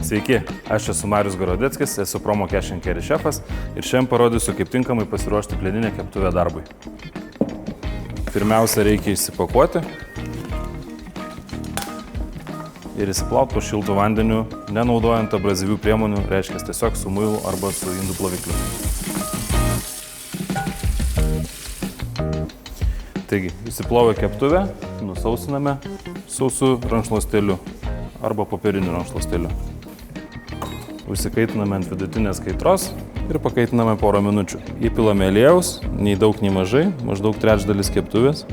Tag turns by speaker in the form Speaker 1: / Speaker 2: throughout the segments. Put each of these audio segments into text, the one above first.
Speaker 1: Sveiki, aš esu Marius Gorodeckis, esu Promo Cash & Carry šefas ir šiandien parodysiu, kaip tinkamai pasiruošti plieninę keptuvę darbui. Pirmiausia, reikia išsipakuoti ir įsiplauti po šiltų vandeniu, nenaudojant abrazyvių priemonių, reiškia tiesiog su muilu arba su indų plovikliu. Taigi, įsiplovę keptuvę, nusausiname sausu rankšluostėliu arba popieriniu rankšluostėliu. Užsikaitiname ant vidutinės kaitros ir pakaitiname porą minučių. Įpilame aliejaus, nei daug, nei mažai, maždaug trečdalis keptuvės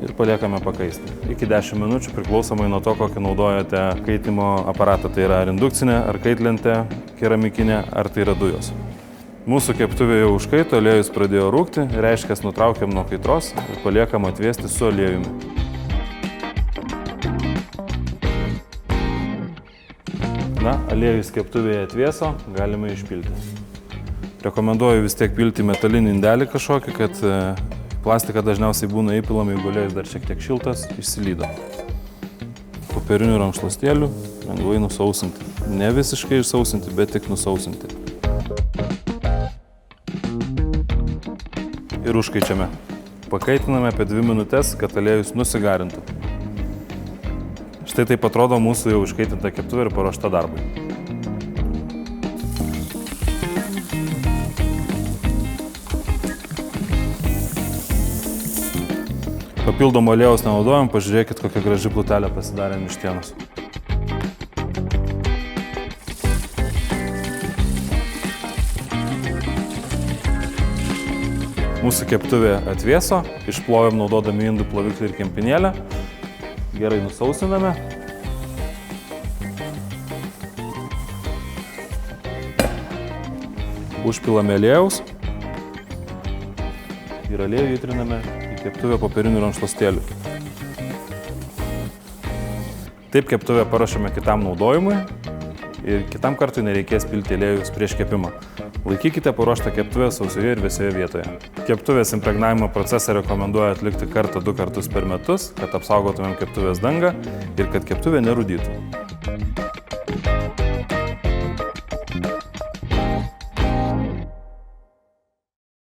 Speaker 1: ir paliekame pakaisti. Iki 10 minučių priklausomai nuo to, kokį naudojate kaitimo aparatą. Tai yra ar indukcinė, ar kaitlentė, keramikinė, ar tai yra dujos. Mūsų keptuvė jau užkaito, aliejus pradėjo rūgti, reiškia, nutraukiam nuo kaitros ir paliekam atvėsti su aliejumi. Na, aliejus keptuvėje atvėso, galime išpilti. Rekomenduoju vis tiek pilti metalinį indelį kažkokį, kad plastika dažniausiai būna įpilama, jeigu aliejus dar šiek tiek šiltas, išsilydo. Popierinių rankšluostėlių lengvai nusausinti. Ne visiškai išsausinti, bet tik nusausinti. Ir užkaičiame. Pakaitiname apie 2 minutės, kad aliejus nusigarintų. Štai taip atrodo mūsų jau užkaitinta keptuvė ir paruošta darbui. Papildomo aliejaus nenaudojam, pažiūrėkit, kokia graži plutelė pasidarė ant vištienos. Mūsų keptuvė atvėso, išplovėm naudodami indų ploviklį ir kempinėlę. Gerai nusausiname. Užpilame aliejaus ir aliejų įtriname į keptuvę popierinių rankšluostėlių. Taip keptuvę paruošiame kitam naudojimui ir kitam kartui nereikės pilti aliejus prieš kepimą. Laikykite paruoštą keptuvę sausioje ir vėsioje vietoje. Keptuvės impregnavimo procesą rekomenduoju atlikti 1-2 kartus per metus, kad apsaugotumėm keptuvės dangą ir kad keptuvė nerūdytų.